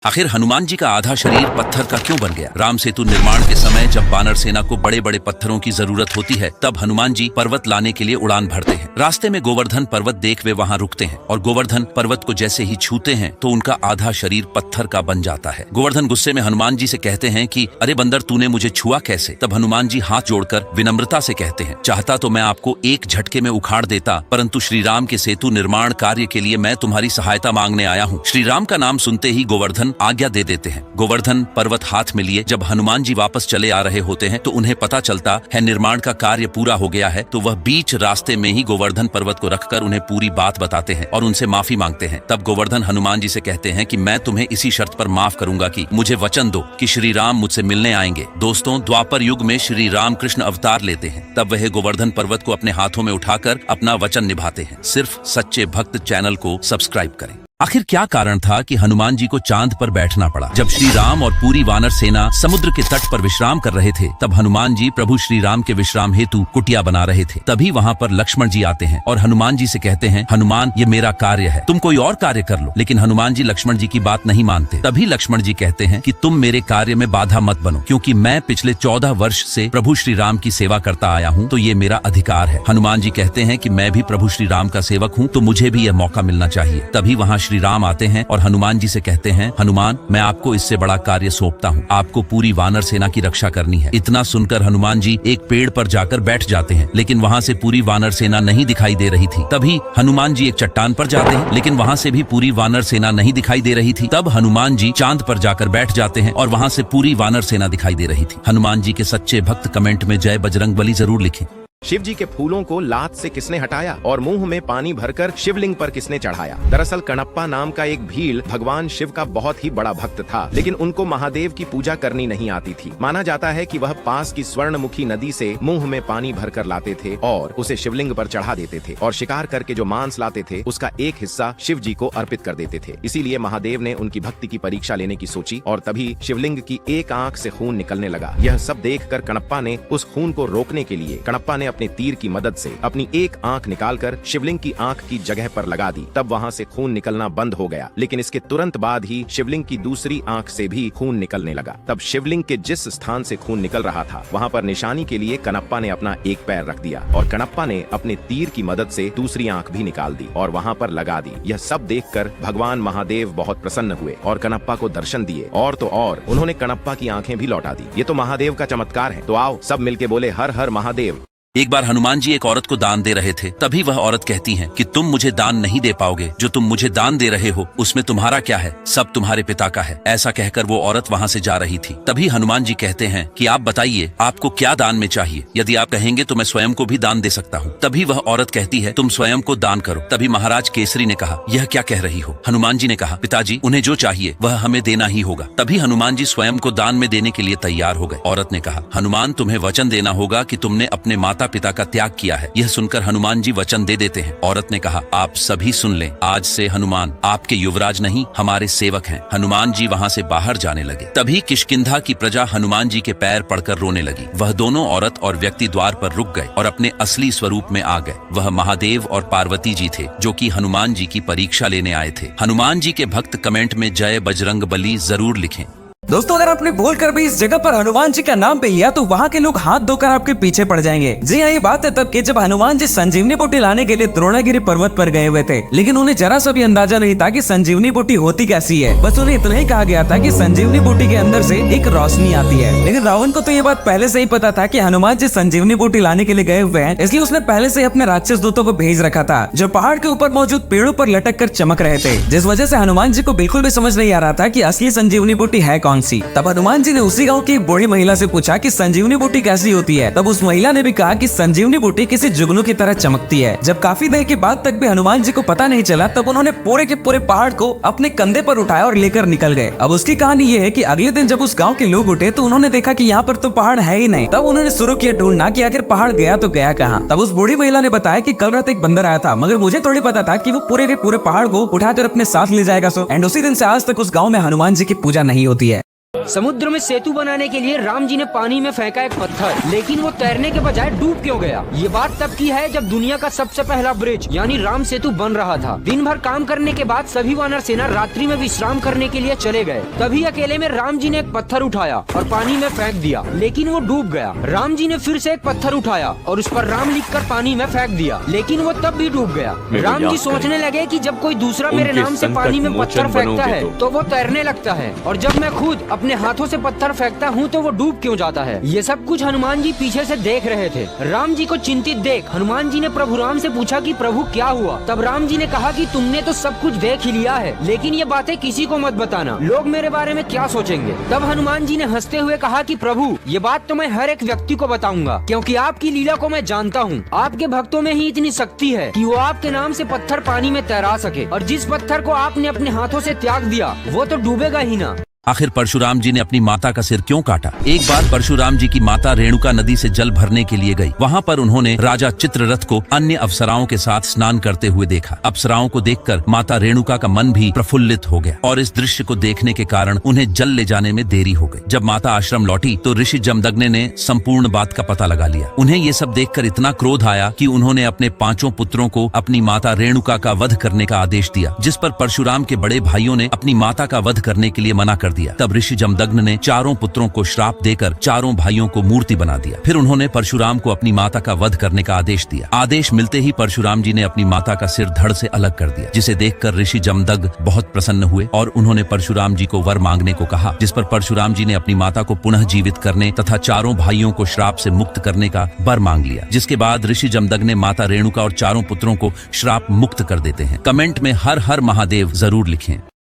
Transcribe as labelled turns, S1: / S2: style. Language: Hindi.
S1: आखिर हनुमान जी का आधा शरीर पत्थर का क्यों बन गया? राम सेतु निर्माण के समय जब वानर सेना को बड़े बड़े पत्थरों की जरूरत होती है, तब हनुमान जी पर्वत लाने के लिए उड़ान भरते हैं। रास्ते में गोवर्धन पर्वत देख वे वहां रुकते हैं और गोवर्धन पर्वत को जैसे ही छूते हैं तो उनका आधा शरीर पत्थर का बन जाता है। गोवर्धन गुस्से में हनुमान जी से कहते हैं कि अरे बंदर, तूने मुझे छुआ कैसे? तब हनुमान जी हाथ जोड़कर विनम्रता से कहते हैं, चाहता तो मैं आपको एक झटके में उखाड़ देता, परंतु श्री राम के सेतु निर्माण कार्य के लिए मैं तुम्हारी सहायता मांगने आया हूँ। श्री राम का नाम सुनते ही गोवर्धन आज्ञा दे देते हैं। गोवर्धन पर्वत हाथ में लिए जब हनुमान जी वापस चले आ रहे होते हैं तो उन्हें पता चलता है निर्माण का कार्य पूरा हो गया है। तो वह बीच रास्ते में ही गोवर्धन पर्वत को रखकर उन्हें पूरी बात बताते हैं और उनसे माफी मांगते हैं। तब गोवर्धन हनुमान जी से कहते हैं कि मैं तुम्हें इसी शर्त पर माफ करूंगा कि मुझे वचन दो कि श्री राम मुझसे मिलने आएंगे। दोस्तों, द्वापर युग में श्री राम कृष्ण अवतार लेते हैं, तब वह गोवर्धन पर्वत को अपने हाथों में उठाकर अपना वचन निभाते हैं। सिर्फ सच्चे भक्त चैनल को सब्सक्राइब करें। आखिर क्या कारण था कि हनुमान जी को चांद पर बैठना पड़ा? जब श्री राम और पूरी वानर सेना समुद्र के तट पर विश्राम कर रहे थे, तब हनुमान जी प्रभु श्री राम के विश्राम हेतु कुटिया बना रहे थे। तभी वहाँ पर लक्ष्मण जी आते हैं और हनुमान जी से कहते हैं, हनुमान, ये मेरा कार्य है, तुम कोई और कार्य कर लो। लेकिन हनुमान जी लक्ष्मण जी की बात नहीं मानते। तभी लक्ष्मण जी कहते हैं कि तुम मेरे कार्य में बाधा मत बनो, क्योंकि मैं पिछले 14 वर्ष से प्रभु श्री राम की सेवा करता आया हूँ, तो ये मेरा अधिकार है। हनुमान जी कहते हैं कि मैं भी प्रभु श्री राम का सेवक हूँ, तो मुझे भी यह मौका मिलना चाहिए। तभी वहाँ श्री राम आते हैं और हनुमान जी से कहते हैं, हनुमान, मैं आपको इससे बड़ा कार्य सौंपता हूँ, आपको पूरी वानर सेना की रक्षा करनी है। इतना सुनकर हनुमान जी एक पेड़ पर जाकर बैठ जाते हैं, लेकिन वहाँ से पूरी वानर सेना नहीं दिखाई दे रही थी। तभी हनुमान जी एक चट्टान पर जाते हैं, लेकिन वहाँ से भी पूरी वानर सेना नहीं दिखाई दे रही थी। तब हनुमान जी चांद पर जाकर बैठ जाते हैं और वहाँ से पूरी वानर सेना दिखाई दे रही थी। हनुमान जी के सच्चे भक्त कमेंट में जय बजरंगबली जरूर लिखें।
S2: शिव जी के फूलों को लात से किसने हटाया और मुंह में पानी भरकर शिवलिंग पर किसने चढ़ाया? दरअसल कणप्पा नाम का एक भील भगवान शिव का बहुत ही बड़ा भक्त था, लेकिन उनको महादेव की पूजा करनी नहीं आती थी। माना जाता है कि वह पास की स्वर्णमुखी नदी से मुंह में पानी भरकर लाते थे और उसे शिवलिंग पर चढ़ा देते थे और शिकार करके जो मांस लाते थे उसका एक हिस्सा शिव जी को अर्पित कर देते थे। इसीलिए महादेव ने उनकी भक्ति की परीक्षा लेने की सोची और तभी शिवलिंग की एक आंख से खून निकलने लगा। यह सब देखकर कणप्पा ने उस खून को रोकने के लिए कणप्पा ने अपने तीर की मदद से अपनी एक आंख निकालकर शिवलिंग की आंख की जगह पर लगा दी। तब वहां से खून निकलना बंद हो गया, लेकिन इसके तुरंत बाद ही शिवलिंग की दूसरी आंख से भी खून निकलने लगा। तब शिवलिंग के जिस स्थान से खून निकल रहा था वहां पर निशानी के लिए कणप्पा ने अपना एक पैर रख दिया और कणप्पा ने अपने तीर की मदद से दूसरी आंख भी निकाल दी और वहां पर लगा दी। यह सब देखकर भगवान महादेव बहुत प्रसन्न हुए और कणप्पा को दर्शन दिए और तो और उन्होंने कणप्पा की आंखें भी लौटा दी। ये तो महादेव का चमत्कार है। तो आओ सब मिलके बोले हर हर महादेव।
S1: एक बार हनुमान जी एक औरत को दान दे रहे थे, तभी वह औरत कहती है कि तुम मुझे दान नहीं दे पाओगे, जो तुम मुझे दान दे रहे हो उसमें तुम्हारा क्या है, सब तुम्हारे पिता का है। ऐसा कहकर वो औरत वहाँ से जा रही थी। तभी हनुमान जी कहते हैं कि आप बताइए आपको क्या दान में चाहिए, यदि आप कहेंगे तो मैं स्वयं को भी दान दे सकता हूँ। तभी वह औरत कहती है, तुम स्वयं को दान करो। तभी महाराज केसरी ने कहा, यह क्या कह रही हो? हनुमान जी ने कहा, पिताजी, उन्हें जो चाहिए वह हमें देना ही होगा। तभी हनुमान जी स्वयं को दान में देने के लिए तैयार हो गए। औरत ने कहा, हनुमान, तुम्हें वचन देना होगा कि तुमने अपने माता पिता का त्याग किया है। यह सुनकर हनुमान जी वचन दे देते हैं। औरत ने कहा, आप सभी सुन लें, आज से हनुमान आपके युवराज नहीं हमारे सेवक हैं। हनुमान जी वहाँ से बाहर जाने लगे। तभी किष्किंधा की प्रजा हनुमान जी के पैर पड़कर रोने लगी। वह दोनों औरत और व्यक्ति द्वार पर रुक गए और अपने असली स्वरूप में आ गए। वह महादेव और पार्वती जी थे, जो कि हनुमान जी की परीक्षा लेने आए थे। हनुमान जी के भक्त कमेंट में जय बजरंगबली जरूर लिखें।
S3: दोस्तों, अगर आपने बोल कर भी इस जगह पर हनुमान जी का नाम पे लिया तो वहाँ के लोग हाथ धोकर आपके पीछे पड़ जाएंगे। जी हाँ, ये बात है तब कि जब हनुमान जी संजीवनी बूटी लाने के लिए द्रोणागिरी पर्वत पर गए हुए थे, लेकिन उन्हें जरा सा भी अंदाजा नहीं था कि संजीवनी बूटी होती कैसी है। बस उन्हें इतना ही कहा गया था कि संजीवनी बूटी के अंदर से एक रोशनी आती है। लेकिन रावण को तो ये बात पहले से ही पता था कि हनुमान जी संजीवनी बूटी लाने के लिए गए हुए हैं, इसलिए उसने पहले से अपने राक्षस दूतों को भेज रखा था, जो पहाड़ के ऊपर मौजूद पेड़ों पर लटक कर चमक रहे थे, जिस वजह से हनुमान जी को बिल्कुल भी समझ नहीं आ रहा था कि असली संजीवनी बूटी है कौन सी। तब हनुमान जी ने उसी गांव की एक बूढ़ी महिला से पूछा कि संजीवनी बूटी कैसी होती है। तब उस महिला ने भी कहा कि संजीवनी बूटी किसी जुगनू की तरह चमकती है। जब काफी देर के बाद तक भी हनुमान जी को पता नहीं चला, तब उन्होंने पूरे के पूरे पहाड़ को अपने कंधे पर उठाया और लेकर निकल गए। अब उसकी कहानी ये है कि अगले दिन जब उस गाँव के लोग उठे तो उन्होंने देखा कि यहाँ पर तो पहाड़ है ही नहीं। तब उन्होंने शुरू किया ढूंढना कि आखिर पहाड़ गया तो गया कहाँ। तब उस बूढ़ी महिला ने बताया कि कल रात एक बंदर आया था, मगर मुझे थोड़ी पता था कि वो पूरे के पूरे पहाड़ को उठाकर अपने साथ ले जाएगा। एंड उसी दिन से आज तक उस गाँव में हनुमान जी की पूजा नहीं होती है।
S4: समुद्र में सेतु बनाने के लिए राम जी ने पानी में फेंका एक पत्थर, लेकिन वो तैरने के बजाय डूब क्यों गया? ये बात तब की है जब दुनिया का सबसे पहला ब्रिज यानी राम सेतु बन रहा था। दिन भर काम करने के बाद सभी वानर सेना रात्रि में विश्राम करने के लिए चले गए। तभी अकेले में राम जी ने एक पत्थर उठाया और पानी में फेंक दिया, लेकिन वो डूब गया। राम जी ने फिर से एक पत्थर उठाया और उस पर राम लिखकर पानी में फेंक दिया, लेकिन वो तब भी डूब गया। राम जी सोचने लगे कि जब कोई दूसरा मेरे नाम से पानी में पत्थर फेंकता है तो वो तैरने लगता है, और जब मैं खुद अपने हाथों से पत्थर फेंकता हूँ तो वो डूब क्यों जाता है? ये सब कुछ हनुमान जी पीछे से देख रहे थे। राम जी को चिंतित देख हनुमान जी ने प्रभु राम से पूछा कि प्रभु क्या हुआ? तब राम जी ने कहा कि तुमने तो सब कुछ देख ही लिया है, लेकिन ये बातें किसी को मत बताना, लोग मेरे बारे में क्या सोचेंगे? तब हनुमान जी ने हंसते हुए कहा कि प्रभु ये बात तो मैं हर एक व्यक्ति को बताऊंगा, क्योंकि आपकी लीला को मैं जानता हूँ। आपके भक्तों में ही इतनी शक्ति है कि वो आपके नाम से पत्थर पानी में तैरा सके, और जिस पत्थर को आपने अपने हाथों से त्याग दिया वो तो डूबेगा ही ना।
S1: आखिर परशुराम जी ने अपनी माता का सिर क्यों काटा? एक बार परशुराम जी की माता रेणुका नदी से जल भरने के लिए गई। वहाँ पर उन्होंने राजा चित्ररथ को अन्य अप्सराओं के साथ स्नान करते हुए देखा। अप्सराओं को देखकर माता रेणुका का मन भी प्रफुल्लित हो गया, और इस दृश्य को देखने के कारण उन्हें जल ले जाने में देरी हो गई। जब माता आश्रम लौटी तो ऋषि जमदग्नि ने संपूर्ण बात का पता लगा लिया। उन्हें ये सब देखकर इतना क्रोध आया कि उन्होंने अपने 5 पुत्रों को अपनी माता रेणुका का वध करने का आदेश दिया, जिस पर परशुराम के बड़े भाइयों ने अपनी माता का वध करने के लिए मना कर दिया। तब ऋषि जमदग्नि ने 4 पुत्रों को श्राप देकर 4 भाइयों को मूर्ति बना दिया। फिर उन्होंने परशुराम को अपनी माता का वध करने का आदेश दिया। आदेश मिलते ही परशुराम जी ने अपनी माता का सिर धड़ से अलग कर दिया, जिसे देखकर ऋषि जमदग्नि बहुत प्रसन्न हुए और उन्होंने परशुराम जी को वर मांगने को कहा, जिस पर परशुराम जी ने अपनी माता को पुनः जीवित करने तथा 4 भाइयों को श्राप से मुक्त करने का वर मांग लिया। जिसके बाद ऋषि जमदग्नि ने माता रेणुका और 4 पुत्रों को श्राप मुक्त कर देते हैं। कमेंट में हर हर महादेव जरूर लिखें।